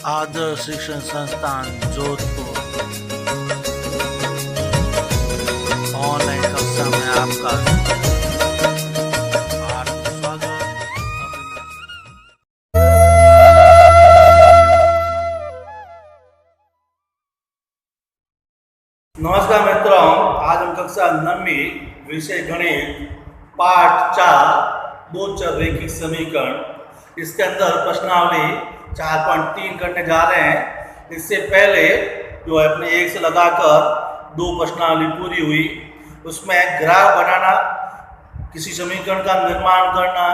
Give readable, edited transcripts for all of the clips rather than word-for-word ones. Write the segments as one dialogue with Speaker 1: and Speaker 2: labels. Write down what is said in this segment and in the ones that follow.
Speaker 1: आदर्श शिक्षण संस्थान जोधपुर ऑनलाइन कक्षा में आपका हार्दिक स्वागत अभिनंदन।
Speaker 2: नमस्कार मित्रों, आज हम कक्षा 9वीं विषय गणित पाठ 4 दो चर रैखिक समीकरण इसके अंदर प्रश्नावली 4.3 करने जा रहे हैं। इससे पहले जो है अपने एक से लगाकर दो प्रश्नावली पूरी हुई, उसमें ग्राफ बनाना, किसी समीकरण का निर्माण करना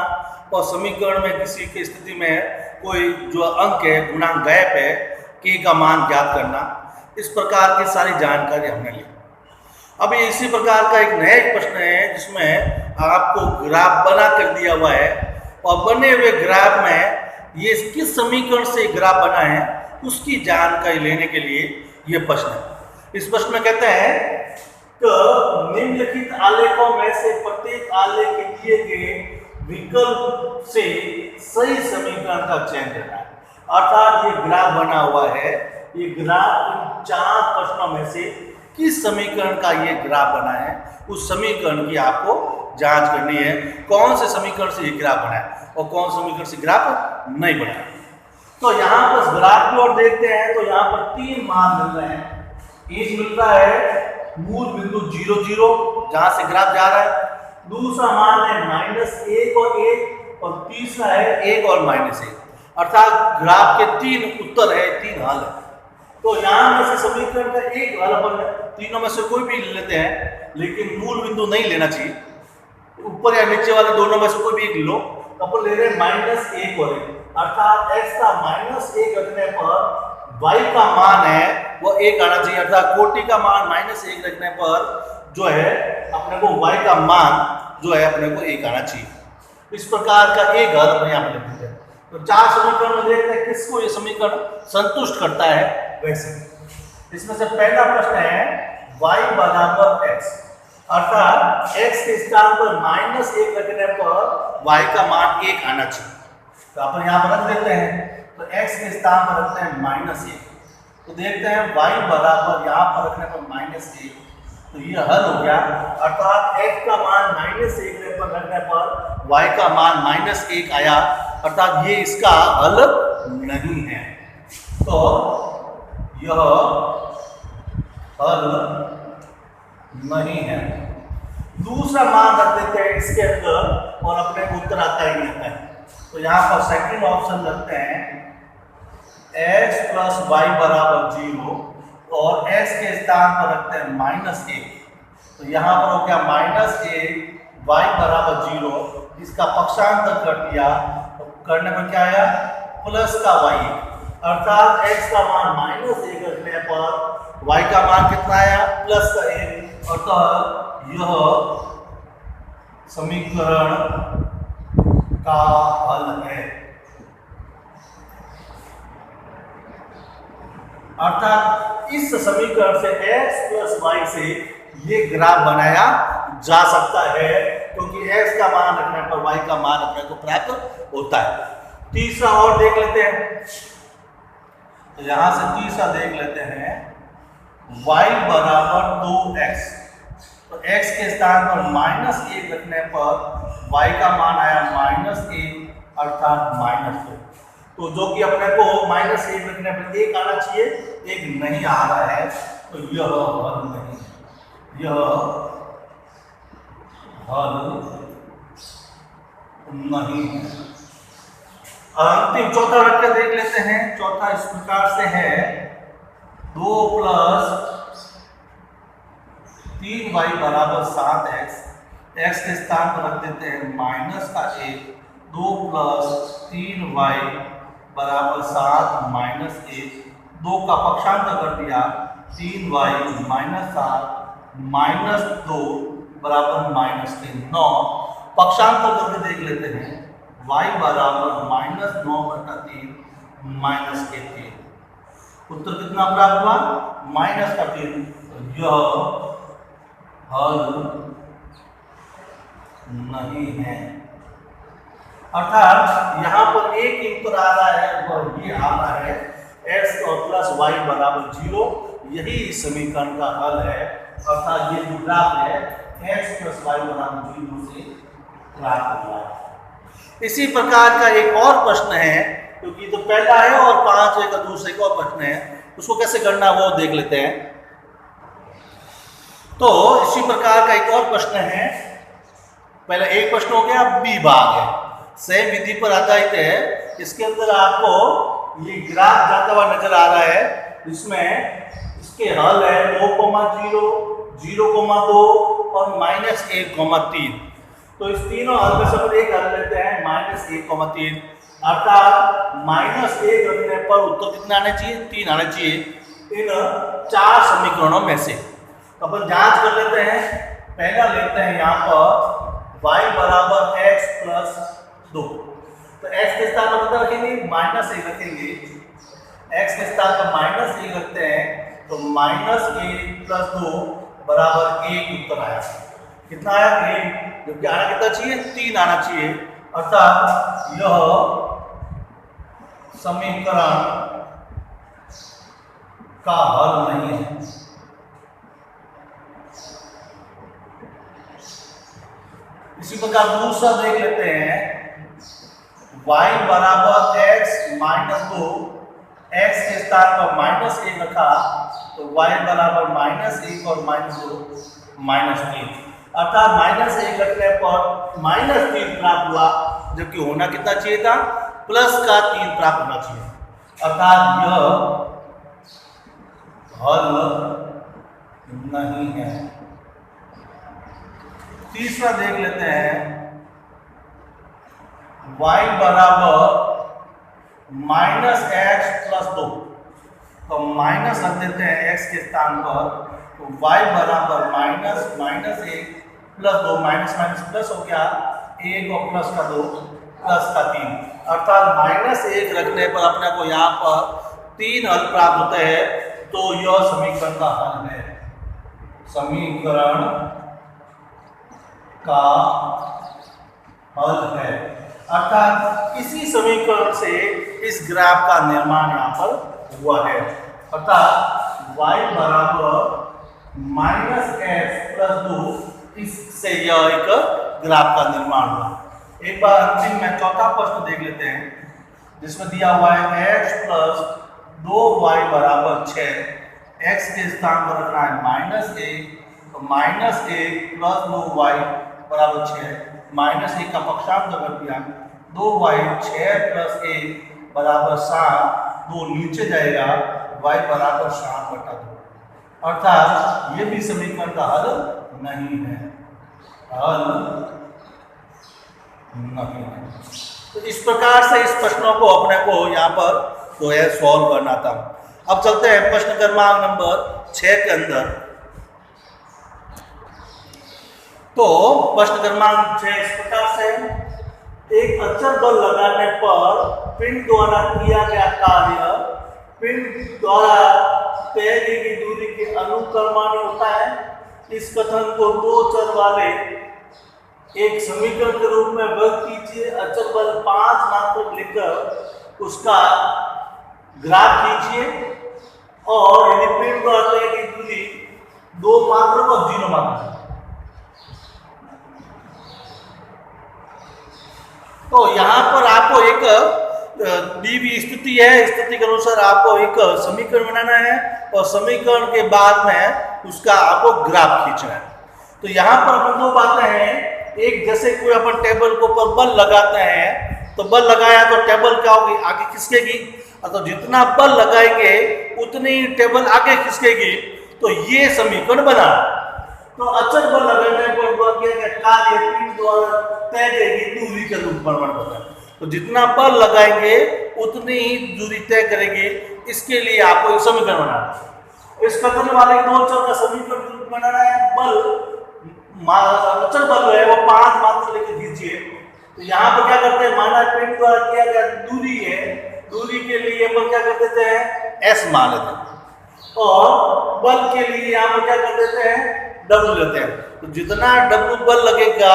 Speaker 2: और समीकरण में किसी की स्थिति में कोई जो अंक है गुणांक गैप है के का मान ज्ञात करना, इस प्रकार की सारी जानकारी हमने ली। अब इसी प्रकार का एक नया प्रश्न है जिसमें आपको ग्राफ बना कर दिया हुआ है और बने हुए ग्राफ में ये किस समीकरण से ग्राफ बना है उसकी जानकारी लेने के लिए ये प्रश्न है। इस प्रश्न में कहते हैं तो निम्नलिखित आलेखों में से प्रत्येक आलेख के दिए गए विकल्प से सही समीकरण का चयन करना है। अर्थात ये ग्राफ बना हुआ है, ये ग्राफ इन 4 प्रश्नों में से किस समीकरण का ये ग्राफ बना है उस समीकरण की आपको जांच करनी है। कौन से समीकरण से ये ग्राफ बना है और कौन से समीकरण से ग्राफ नहीं बना है। तो यहाँ पर ग्राफ की ओर देखते हैं तो यहाँ पर 3 मान मिल रहे हैं। एक मिल रहा है मूल बिंदु 0 0 जहां से ग्राफ जा रहा है, दूसरा मान है -1 और 1 और तीसरा है 1 और -1। अर्थात ग्राफ के 3 उत्तर है, 3 हल है। तो यहाँ में से समीकरण का एक हल अपन तीनों में से कोई भी ले लेते हैं, लेकिन मूल बिंदु नहीं लेना चाहिए। ऊपर या नीचे वाले दोनों में से कोई भी एक लो। तो अपन ले रहे हैं -1 और 1, अर्थात x का -1 रखने पर y का मान है वो 1 आना चाहिए। अर्थात कोटि का मान -1 रखने पर जो है अपने को y का मान जो है अपने को 1 आना चाहिए। इस प्रकार का एक हल अपन यहाँ पर लिख देते हैं। तो 4 समीकरण में देखते हैं किसको ये समीकरण संतुष्ट करता है। वैसे इसमें से पहला प्रश्न है y बराबर x, अर्थात x के स्थान पर -1 रखने पर y का मान 1 आना चाहिए। तो अपन यहाँ पर रख देते हैं, तो x के स्थान पर रखते हैं -1। तो देखते हैं y बराबर यहाँ पर रखने पर -1, तो ये हल हो गया। अर्थात x का मान -1 पर रखने पर y का मान -1 आया, अर्थात ये इसका हल नहीं है। तो यह हल नहीं है। दूसरा मान रख देते हैं इसके अंदर और अपने को उत्तर आता ही नहीं आता है। तो यहाँ पर सेकंड ऑप्शन रखते हैं x + y बराबर 0 और x के स्थान पर रखते हैं -1। तो यहाँ पर हो गया -1 y बराबर 0, इसका पक्षांतर कर दिया तो करने पर क्या आया प्लस का y, अर्थात x का मान -1 रखने पर y का मान कितना आया प्लस का 1। अतः यह समीकरण का हल है। अर्थात इस समीकरण से x + y से ये ग्राफ बनाया जा सकता है, क्योंकि x का मान रखने पर y का मान अपने को प्राप्त होता है। तीसरा और देख लेते हैं, तो यहां से तीसरा देख लेते हैं y बराबर 2x। तो x के स्थान पर -1 रखने पर y का मान आया -1, अर्थात -2। तो जो कि अपने को -1 रखने पर 1 आना चाहिए, 1 नहीं आ रहा है, तो यह हल नहीं है, यह हल नहीं है। अंतिम चौथा रख कर देख लेते हैं। चौथा इस प्रकार से है 2 + 3y बराबर 7x, x के स्थान पर रख देते हैं -1। 2 + 3y बराबर 7 -1, 2 का पक्षांतर कर दिया 3y -7 -2 बराबर -3, 9 पक्षांतर करके देख लेते हैं y बराबर -9/3 -3। उत्तर कितना प्राप्त हुआ -3। यह हल नहीं है। अर्थात यहाँ पर एक उत्तर आ रहा है और ये आ रहा है, x और प्लस y बराबर 0, यही इस समीकरण का हल है। अर्थात ये जो ग्राफ है x प्लस y बराबर 0 से प्राप्त हुआ है। इसी प्रकार का एक और प्रश्न है, क्योंकि तो पहला है और 5 का दूसरे का और प्रश्न है, उसको कैसे करना वो देख लेते हैं। तो इसी प्रकार का एक और प्रश्न है। पहले एक प्रश्न हो गया, बी भाग है, सेम विधि पर आधारित है। इसके अंदर आपको ये ग्राफ जाता हुआ नजर आ रहा है, इसमें इसके हल है 2, 0, 0, 2 और -1, 3। तो इस तीनों हल में से एक हल लेते हैं -1, 3, अर्थात -1 रखने पर उत्तर कितना आना चाहिए? 3 आना चाहिए इन 4 समीकरणों में से। तो अपन जांच कर लेते हैं। पहला लेते हैं यहाँ पर y बराबर x प्लस 2। तो x के स्थान पर कितना रखेंगे? -1 रखेंगे। x के स्थान पर -1 रखते हैं तो -1 प्लस 2 बराबर 1 उत्तर आया। कितना आया? 1। जबकि आना कितना चाहिए? 3 आना चाहिए। अर्थात यह समीकरण का हल नहीं है। इसी प्रकार दूसरा देख लेते हैं, y बराबर x माइनस 2, x के स्थान पर -1 रखा तो y बराबर -1 और -2 -3, अर्थात -1 रखने पर -3 प्राप्त हुआ, जबकि होना कितना चाहिए था? प्लस का 3 प्राप्त होना चाहिए। अर्थात यह हल नहीं है। तीसरा देख लेते हैं, y बराबर -x प्लस 2। तो माइनस रख देते हैं x के स्थान पर, तो y बराबर -1 प्लस 2, माइनस माइनस प्लस हो गया, 1 और प्लस का 2 प्लस का 3, अर्थात -1 रखने पर अपने को यहाँ पर 3 हल प्राप्त होते हैं। तो यह समीकरण का हल है। समीकरण का हल है, अर्थात इसी समीकरण से इस ग्राफ का निर्माण यहाँ पर हुआ है। अर्थात y बराबर -x प्लस 2, इससे यह एक ग्राफ का निर्माण हुआ। एक बार अंतिम में चौथा प्रश्न देख लेते हैं, जिसमें दिया हुआ है x प्लस 2y बराबर 6। x के स्थान पर रखना है -1, तो -1 प्लस 2y बराबर 6, -1 का पक्षांतर कर दिया, 2y 6 प्लस 1 बराबर 7, 2 नीचे जाएगा, y बराबर 7/2। अर्थात ये भी समीकरण का हल नहीं है। हल नहीं है। तो इस प्रकार से इस प्रश्नों को अपने को यहाँ पर जो है सॉल्व करना था। अब चलते हैं प्रश्न क्रमांक नंबर 6 के अंदर। तो प्रश्न क्रमांक 6 इस प्रकार से, एक अचर बल लगाने पर पिंड द्वारा किया गया कार्य पिंड द्वारा तय की गई दूरी के अनुक्रमानुसार होता है। इस कथन को 2 चर वाले एक समीकरण के रूप में व्यक्त कीजिए। अचर बल 5 मात्रक लेकर उसका ग्राफ कीजिए, और यदि पिंड द्वारा तय की दूरी 2 मात्रक और 0 मात्रक। तो यहाँ पर आपको एक दी हुई स्थिति है, स्थिति के अनुसार आपको एक समीकरण बनाना है, और समीकरण के बाद में उसका आपको ग्राफ खींचना है। तो यहाँ पर अपन 2 बातें हैं। एक, जैसे कोई अपन टेबल के ऊपर बल लगाते हैं, तो बल लगाया तो टेबल क्या होगी? आगे खिसकेगी। तो जितना बल लगाएंगे उतनी टेबल आगे खिसकेगी। तो ये समीकरण बना। तो अचर बल लगाने पर कार्य पिंड द्वारा तय की दूरी के रूप में होता है। तो जितना बल लगाएंगे उतनी ही दूरी तय करेगी। इसके लिए आपको एक समीकरण बनाना है। इस कथन वाले 2 चर का समीकरण बनाना है। बल अचर बल है वो 5 मात्रक लेके खींचिए। तो यहाँ पर क्या करते हैं, माना पिंड द्वारा किया गया दूरी है, दूरी के लिए अपन क्या कर देते हैं? s मान लेते हैं, और बल के लिए यहाँ पर क्या कर देते हैं? W लेते हैं। तो जितना W बल लगेगा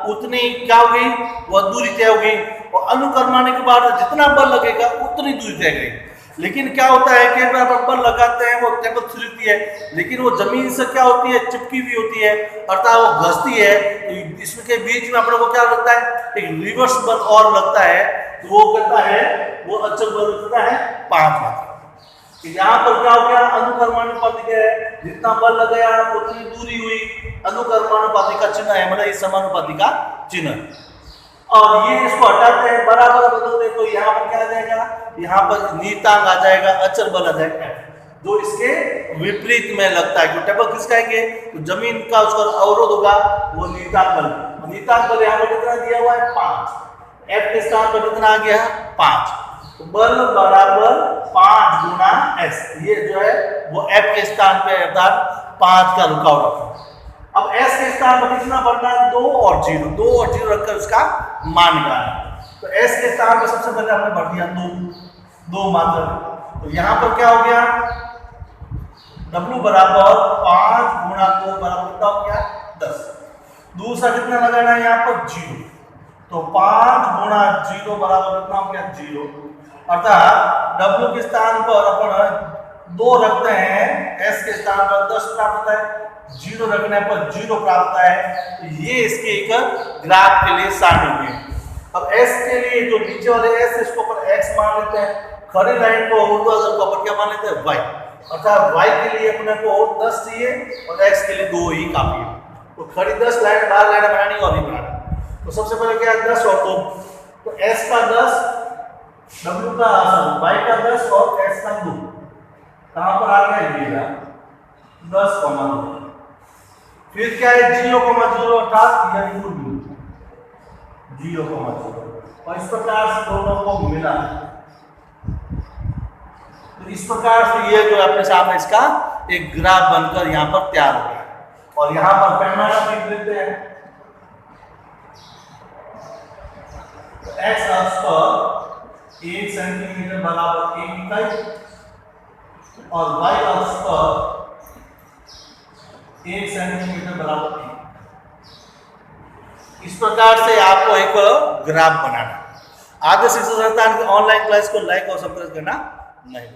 Speaker 2: उतनी क्या होगी? वह दूरी तय होगी, और अनुक्रमाने के बाद जितना बल लगेगा उतनी दूरी तय करेगी। लेकिन क्या होता है कि आप बल लगाते हैं वो टेबल खुलती है, लेकिन वो जमीन से क्या होती है, चिपकी हुई होती है, अर्थात वो घसती है। तो इसमें के बीच में अपने को क्या लगता है, एक रिवर्स बल और लगता है, तो वो करता है, वो अचल बल लगता है 5 मात्रा। यहाँ पर क्या हो गया, अनुकर्मानुपाती है, जितना बल लगाया उतनी दूरी हुई, अनुकर्मानुपाती का चिन्ह है, मतलब इस समानुपाती का चिन्ह। और ये इसको हटाते हैं, बराबर बदलते हैं, तो यहाँ पर क्या आ जाएगा, यहाँ पर नियतांक आ जाएगा, अचल बल आ जाएगा, जो इसके विपरीत में लगता है। क्यों टेबल खिसकाएंगे तो जमीन का उसका अवरोध होगा, वो नियतांक बल। नियतांक बल यहाँ पर कितना दिया हुआ है, 5। एफ के स्थान पर कितना आ गया, 5। तो बल बराबर 5 गुना एस, ये जो है वो एफ के स्थान पे अर्थात 5 का रुकावट। अब एस के स्थान पर कितना बढ़ना है, 2 और 0, 2 और 0 रखकर उसका मान निकालना। तो एस के स्थान पर सबसे पहले हमने बढ़ दिया 2 मात्रा। तो यहाँ पर क्या हो गया, W बराबर 5 गुणा 2 बराबर कितना हो गया, 10। दूसरा कितना लगाना है यहाँ पर, 0। तो 5 गुणा 0 बराबर कितना हो गया, 0। अर्थात W के स्थान पर अपन 2 रखते हैं, S के स्थान पर 10 प्राप्त होता है, 0 रखने पर 0 प्राप्त होता है। तो ये इसके एक ग्राफ के लिए सारणी है। अब S के लिए जो नीचे वाले S, इसको पर x मान लेते हैं, खड़ी लाइन को ऊर्ध्वाधर को अपन क्या मान लेते हैं, y। अर्थात y के लिए अपने को 10 चाहिए और x के लिए 2 ही काफी है। तो खड़ी 10 लाइन, 12 लाइन बनानी और नहीं बनानी। तो सबसे पहले क्या है, 10 और 2, तो S का 10, W का y का 10 और S का 2, कहां पर आ गया, 10, 2। फिर क्या है, 0,0 अर्थात यह मूल बिंदु 0,0, और इस प्रकार से दोनों को मिला। तो इस प्रकार से ये जो अपने सामने इसका एक ग्राफ बनकर यहाँ पर तैयार हो गया। और यहाँ पर पैमाना भी देते हैं, तो x अक्ष पर 1 सेंटीमीटर बराबर 1 इकाई और y अक्ष पर 1 सेंटीमीटर बराबर 1। इस प्रकार से आपको एक ग्राफ बनाना। आगे शिक्षा संस्थान की ऑनलाइन क्लास को लाइक और सब्सक्राइब करना नहीं।